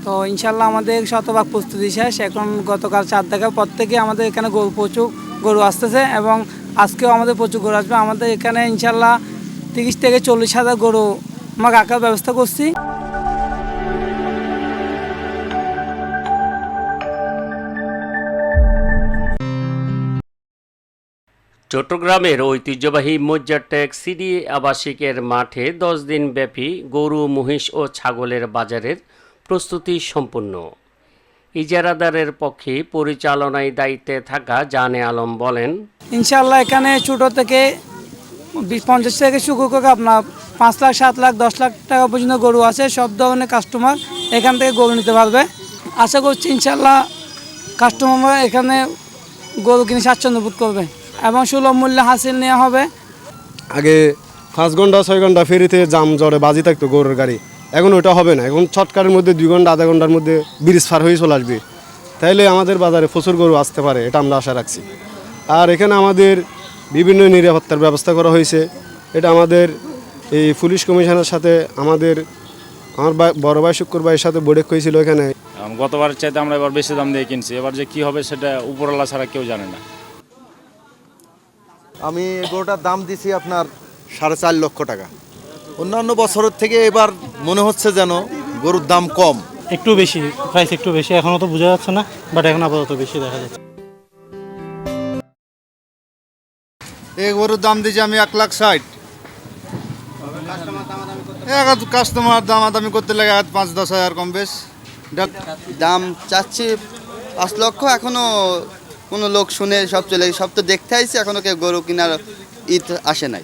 তো ইনশাল্লাহ আমাদের শতভাগ প্রস্তুতি শেষ। এখন গতকাল 4 দেখার পর থেকে আমাদের এখানে প্রচুর গরু আসতেছে এবং আজকেও আমাদের প্রচুর গরু আসবে। আমাদের এখানে ইনশাল্লাহ 30 থেকে 40 হাজার গরু আমরা রাখার ব্যবস্থা করছি। চট্টগ্রামের ঐতিহ্যবাহী মজ্জারটেক সিডি আবাসিকের মাঠে 10 দিন ব্যাপী গরু, মহিষ ও ছাগলের বাজারের প্রস্তুতি সম্পূর্ণ। ইজারাদারের পক্ষে পরিচালনায় দায়িত্বে থাকা জানে আলম বলেন, ইনশাল্লাহ এখানে ছোটো থেকে 50 থেকে শুরু করে আপনার 5 লাখ, 7 লাখ, 10 লাখ টাকা পর্যন্ত গরু আছে। সব ধরনের কাস্টমার এখান থেকে গরু নিতে পারবে। আশা করছি ইনশাল্লাহ কাস্টমার এখানে গরু কিনে স্বাচ্ছন্দ্য বোধ করবে এবং সুলভ মূল্যে হাসিল নেওয়া হবে। আগে 5 ঘন্টা 6 ঘন্টা ফেরিতে জাম জড়ে বাজি থাকতো গরুর গাড়ি, এখন ওটা হবে না। এখন ছটকারের মধ্যে 2 ঘন্টা আধা ঘন্টার মধ্যে ব্রিজ পার হয়ে চলে আসবে। তাইলে আমাদের বাজারে প্রচুর গরু আসতে পারে, এটা আমরা আশা রাখছি। আর এখানে আমাদের বিভিন্ন নিরাপত্তার ব্যবস্থা করা হয়েছে। এটা আমাদের এই পুলিশ কমিশনের সাথে আমার বড় ভাই শুক্র ভাইয়ের সাথে বৈঠক হয়েছিল এখানে। গতবারের চাইতে আমরা এবার বেশি দাম দিয়ে কিনছি, এবার যে কি হবে সেটা উপরওয়ালা ছাড়া কেউ জানে না। আমি গরুটার দাম দিছি আপনার 4.5 লক্ষ টাকা। অন্যান্য বছরের থেকে এবার মনে হচ্ছে যেন গরুর দাম কম, একটু বেশি, প্রাইস একটু বেশি, এখনও তো বোঝা যাচ্ছে না, বাট এখন আপাতত বেশি দেখা যাচ্ছে। এই গরুর দাম দিয়েছি আমি 1,60,000। কাস্টমার দামাদামি করতে লাগে 5-10 হাজার কম বেশ। দাম চাচ্ছি 5 লক্ষ, এখনো কোনো লোক শুনে সব চলে, সব তো দেখতে আইছি, এখনো কেউ গরু কেনার আসে নাই।